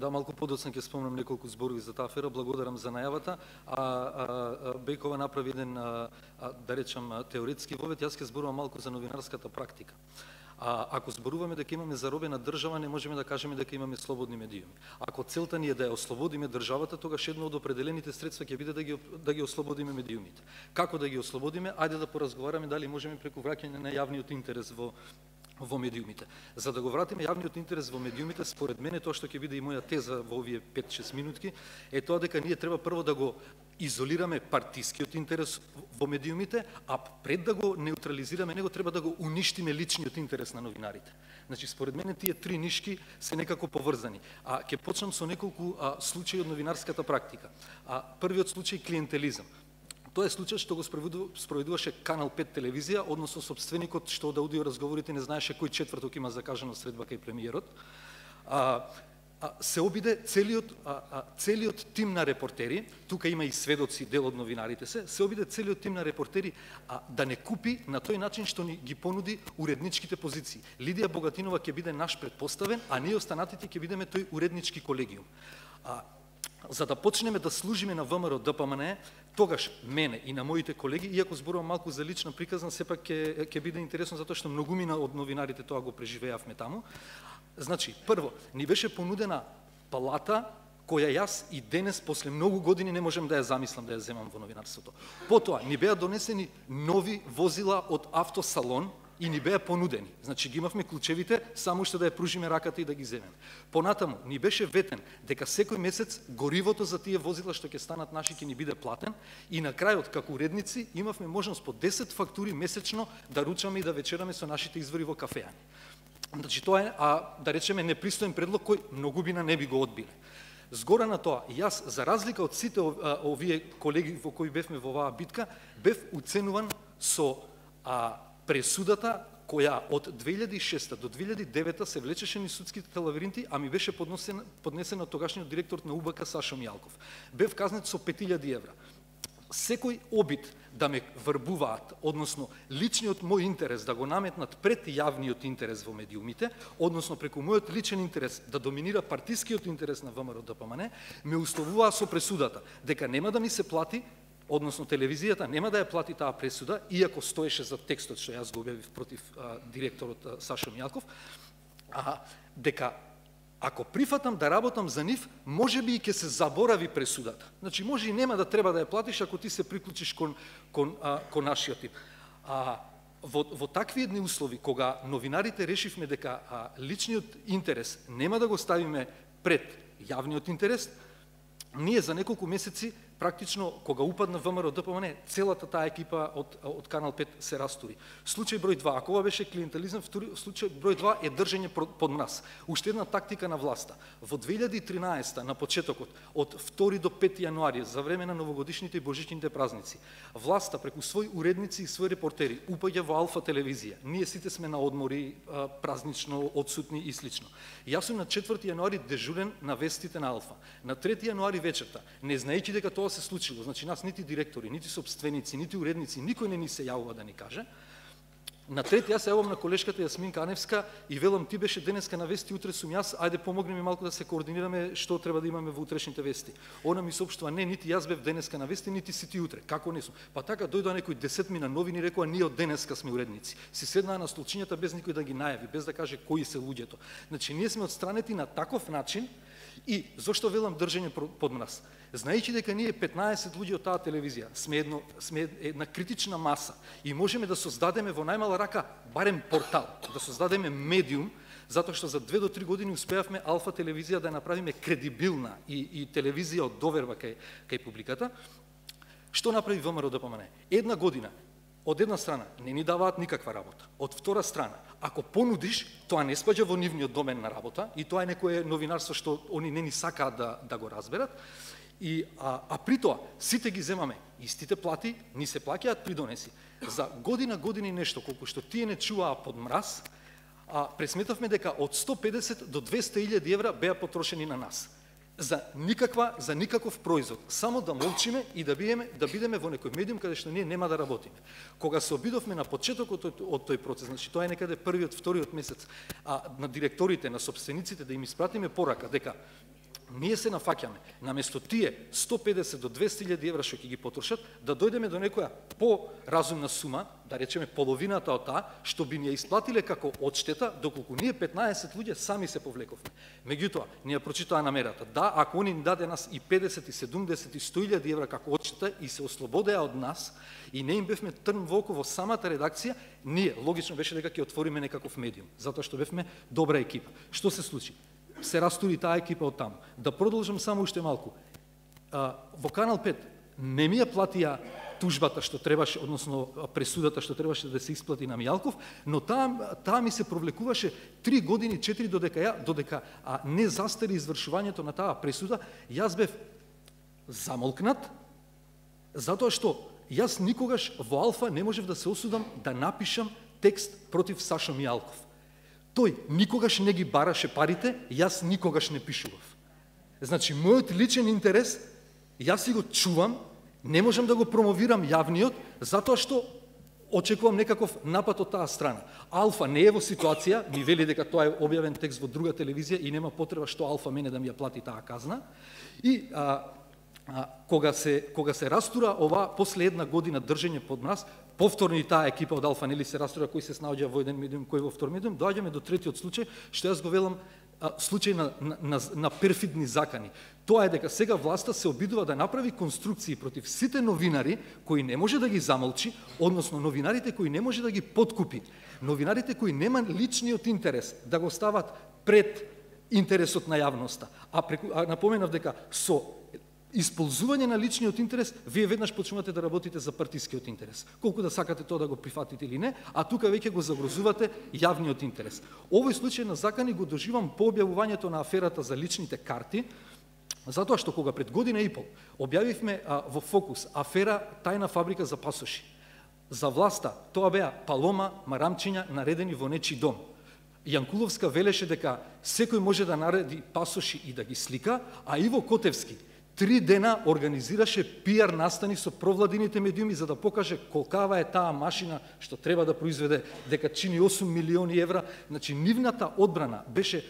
Да, малку подоцна ќе спомнам неколку зборови за таа афера. Благодарам за најавата. Бејкова направи еден, да речам, теоретски вовед. Јас ќе зборувам малку за новинарската практика. Ако зборуваме дека имаме заробена држава, не можеме да кажеме дека имаме слободни медиуми. Ако целта ни е да ја ослободиме државата, тогаш едно од определените средства ќе биде да ги ослободиме медиумите. Како да ги ослободиме? Ајде да поразговараме дали можеме преку враќање на јавниот интерес во медиумите. За да го вратиме јавниот интерес во медиумите, според мене тоа што ќе биде и моја теза во овие 5-6 минутки, е тоа дека ние треба прво да го изолираме партискиот интерес во медиумите, а пред да го неутрализираме него, треба да го уништиме личниот интерес на новинарите. Значи, според мене тие три нишки се некако поврзани. Ќе почнам со неколку случаи од новинарската практика. Првиот случај клиентелизам. Тоа е случај што го спроведуваше Канал 5 телевизија, односно собственикот што од аудио разговорите не знаеше кој четврток има закажано средба кај премиерот. Се обиде целиот тим на репортери, тука има и сведоци, дел од новинарите се обиде целиот тим на репортери да не купи на тој начин што ни ги понуди уредничките позиции. Лидија Богатинова ќе биде наш претпоставен, а ние останатите ќе бидеме тој уреднички колегиум. За да почнеме да служиме на ВМРО ДПМНЕ, тогаш мене и на моите колеги, иако зборувам малку за лична приказна, сепак ќе биде интересно затоа што многумина од новинарите тоа го преживеавме таму. Значи, прво, ни беше понудена палата која јас и денес, после многу години, не можем да ја замислам да ја земам во новинарството. Потоа, ни беа донесени нови возила од автосалон и ни беа понудени. Значи, ги имавме клучевите, само што да ја пружиме раката и да ги земеме. Понатаму, ни беше ветен дека секој месец горивото за тие возила што ќе станат наши ќе ни биде платен и на крајот, како уредници, имавме можност по 10 фактури месечно да ручаме и да вечераме со нашите извори во кафеани. Значи, тоа е, да речеме, непристоен предлог кој многубина не би го одбиле. Згора на тоа, јас, за разлика од сите овие колеги во кои бевме во оваа битка, бев уценуван со пресудата која од 2006 до 2009 се влечеше низ судските лабиринти, а ми беше поднесена од тогашниот директор на УБК Сашо Мијалков. Бев казнет со 5000 евра. Секој обид да ме врбуваат, односно личниот мој интерес да го наметнат пред јавниот интерес во медиумите, односно преку мојот личен интерес да доминира партискиот интерес на ВМРО ДПМНЕ, ме условуваа со пресудата дека нема да ми се плати, односно телевизијата нема да ја плати таа пресуда, иако стоеше за текстот што јас го објавив против директорот Сашо Мијалков, дека ако прифатам да работам за нив, може би и ќе се заборави пресудата. Значи, може и нема да треба да ја платиш ако ти се приклучиш кон нашиот тип. Во такви едни услови, кога новинарите решивме дека личниот интерес нема да го ставиме пред јавниот интерес, ние за неколку месеци, практично, кога упадна ВМРО ДПМНЕ, целата таа екипа од Канал 5 се растури. Случај број 2, ако ова беше клиентелизам, случај број 2 е држење под мраз. Уште една тактика на власта. Во 2013 на почетокот, од 2 до 5 јануари, за време на новогодишните и божичните празници, власта преку своји уредници и своји репортери упаѓа во Алфа телевизија. Ние сите сме на одмори, празнично, одсутни и слично. Јас сум на 4 јануари дежурен на вестите на Алфа. На 3 јануари вечерта, не знаејќи дека тоа се случило, значи нас нити директори, нити собственици, нити уредници, никој не ни се јавува да ни каже. На трети, јас се јавам на колешката Јасмин Каневска и велам, ти беше денеска на вести, утре сум јас, ајде помогни ми малку да се координираме што треба да имаме во утрешните вести. Она ми соопштува, не, нити јас бев денеска на вести, нити си ти утре. Како не сум? Па така дојдоа некои 10 на новини и рекоа, ние од денеска сме уредници. Си седнаа на столчињата без никој да ги најави, без да каже кои се луѓето. Значи, ние сме отстранети на таков начин. И зошто велам држење под мраз? Знаејќи дека ние 15 луѓе од таа телевизија сме една критична маса и можеме да создадеме во најмала рака барем портал, да создадеме медиум, затоа што за 2 до 3 години успеавме Алфа телевизија да ја направиме кредибилна и телевизија од доверба кај публиката. Што направи ВМРО ДПМНЕ? Една година од една страна не ни даваат никаква работа. Од втора страна, ако понудиш, тоа не спаѓа во нивниот домен на работа и тоа е некое новинарство што они не ни сакаат да го разберат. При тоа, сите ги земаме истите плати, ни се плаќаат придонеси. За година и нешто, колку што тие не чуваа под мраз, пресметавме дека од 150 до 200.000 евра беа потрошени на нас. За никаков производ, само да молчиме и да бидеме во некој медиум каде што ние нема да работиме. Кога се обидовме на почетокот од тој процес, значи тоа е некаде првиот, вториот месец, на директорите, на собствениците да им испратиме порака дека ние се нафаќаме, наместо тие 150 до 200.000 евра што ќе ги потрошат, да дојдеме до некоја поразумна сума, да речеме половината од таа, што би ни ја исплатиле како одштета, доколку ние 15 луѓе сами се повлековме. Меѓутоа, ние прочитаа намерата. Да, ако они ни даде нас и 50, и 70, и 100.000 евра како одштета и се ослободеа од нас, и не им бевме трн во око во самата редакција, ние логично беше дека ќе отвориме некаков медиум, затоа што бевме добра екипа. Што се случи? Се растури таа екипа од таму. Да продолжам само уште малку. Во Канал 5 не ми ја платија тужбата што требаше, односно пресудата што требаше да се исплати на Мијалков, но таа ми се провлекуваше 3 години, 4 додека не застари извршувањето на таа пресуда. Јас бев замолкнат, затоа што јас никогаш во Алфа не можев да се осудам да напишам текст против Сашо Мијалков. Тој никогаш не ги бараше парите, јас никогаш не пишував. Значи, мојот личен интерес, јас си го чувам, не можам да го промовирам јавниот, затоа што очекувам некаков напад од таа страна. Алфа не е во ситуација, ми вели дека тоа е објавен текст во друга телевизија и нема потреба што Алфа мене да ми ја плати таа казна. И кога се растура ова после една година држење под мраз, повторно и таа екипа од Алфа нели се растура, кој се снаоѓа во еден медиум, кој во втор медиум, доаѓаме до третиот случај, што јас го велам случај на перфидни закани. Тоа е дека сега власта се обидува да направи конструкции против сите новинари кои не може да ги замолчи, односно новинарите кои не може да ги подкупи, новинарите кои нема личниот интерес да го стават пред интересот на јавноста. Напоменав дека со исползување на личниот интерес, вие веднаш почнувате да работите за партискиот интерес. Колку да сакате тоа да го прифатите или не, а тука веќе го загрозувате јавниот интерес. Овој случај на закани го доживам по објавувањето на аферата за личните карти, затоа што кога пред година и пол објавивме во Фокус афера тајна фабрика за пасоши. За власта тоа беа палома, марамчиња наредени во нечи дом. Јанкуловска велеше дека секој може да нареди пасоши и да ги слика, а Иво Котевски 3 дена организираше пиар настани со провладините медиуми за да покаже колкава е таа машина што треба да произведе, дека чини 8 милиони евра. Значи, нивната одбрана беше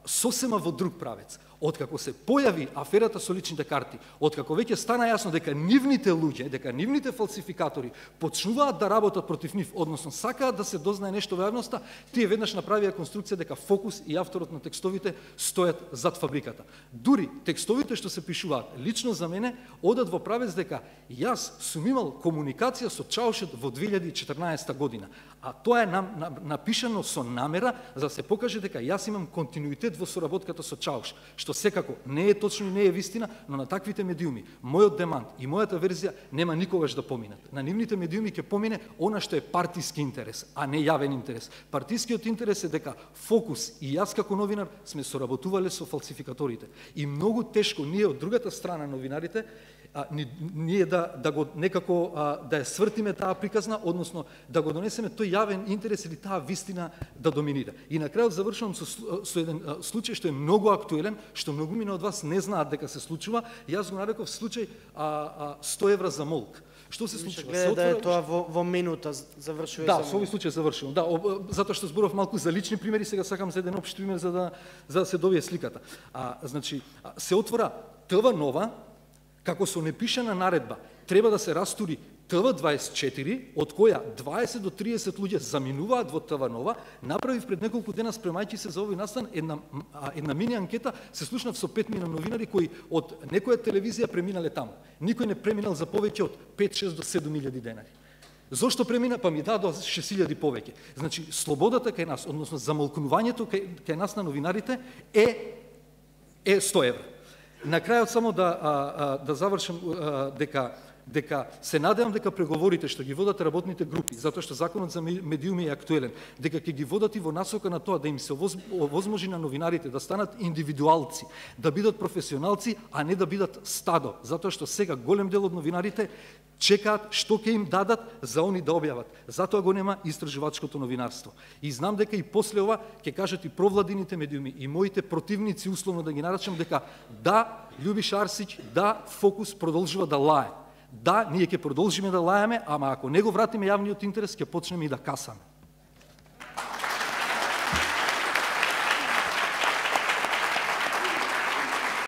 сосема во друг правец. Откако се појави аферата со личните карти, откако веќе стана јасно дека нивните луѓе, дека нивните фалсификатори почнуваат да работат против нив, односно сакаат да се дознае нешто во јавноста, тие веднаш направија конструкција дека Фокус и авторот на текстовите стојат зад фабриката. Дури текстовите што се пишуваат, лично за мене, одат во правец дека јас сум имал комуникација со Чаушет во 2014 година, а тоа е напишано со намера за да се покаже дека јас имам континуитет во соработката со Чауш, што секако не е точно и не е вистина, но на таквите медиуми, мојот демант и мојата верзија нема никогаш да поминат. На нивните медиуми ќе помине она што е партиски интерес, а не јавен интерес. Партискиот интерес е дека Фокус и јас како новинар сме соработувале со фалсификаторите. И многу тешко ние од другата страна новинарите ние да го некако да ја свртиме таа приказна, односно да го донесеме тој јавен интерес или таа вистина да доминира. И на крајот завршувам со еден случај што е многу актуелен, што многумина од вас не знаат дека се случува. Јас го нареков случај 100 евра за молк. Што се случува? Гледа да е тоа во минута завршува. Да, со овој случај завршувам. Да, затоа што зборов малку за лични примери, сега сакам за еден општ пример за да се добие сликата. Значи, се отвора ТВ Нова, како со непишана наредба, треба да се растури ТВ24, од која 20 до 30 луѓе заминуваат во ТВ Нова. Направив пред неколку дена, спремајќи се за овој настан, една мини анкета, се слушнав со 5 новинари кои од некоја телевизија преминале таму. Никој не преминал за повеќе од 5-6 до 7.000 денари. Зошто премина? Па ми дадоа 6.000 повеќе. Значи, слободата кај нас, односно замолкнувањето кај нас на новинарите е 100 евра. На крајот само да завршам дека се надевам дека преговорите што ги водат работните групи, затоа што законот за медиуми е актуелен, дека ќе ги водат и во насока на тоа да им се овозможи на новинарите да станат индивидуалци, да бидат професионалци, а не да бидат стадо, затоа што сега голем дел од новинарите чекаат што ќе им дадат за они да објават. Затоа го нема истражувачкото новинарство. И знам дека и после ова ќе кажат и провладините медиуми и моите противници, условно да ги наречам, дека да, Љубиша Арсиќ, да, Фокус продолжува да лае. Да, ние ќе продолжиме да лаеме, ама ако не го вратиме јавниот интерес, ќе почнеме и да касаме.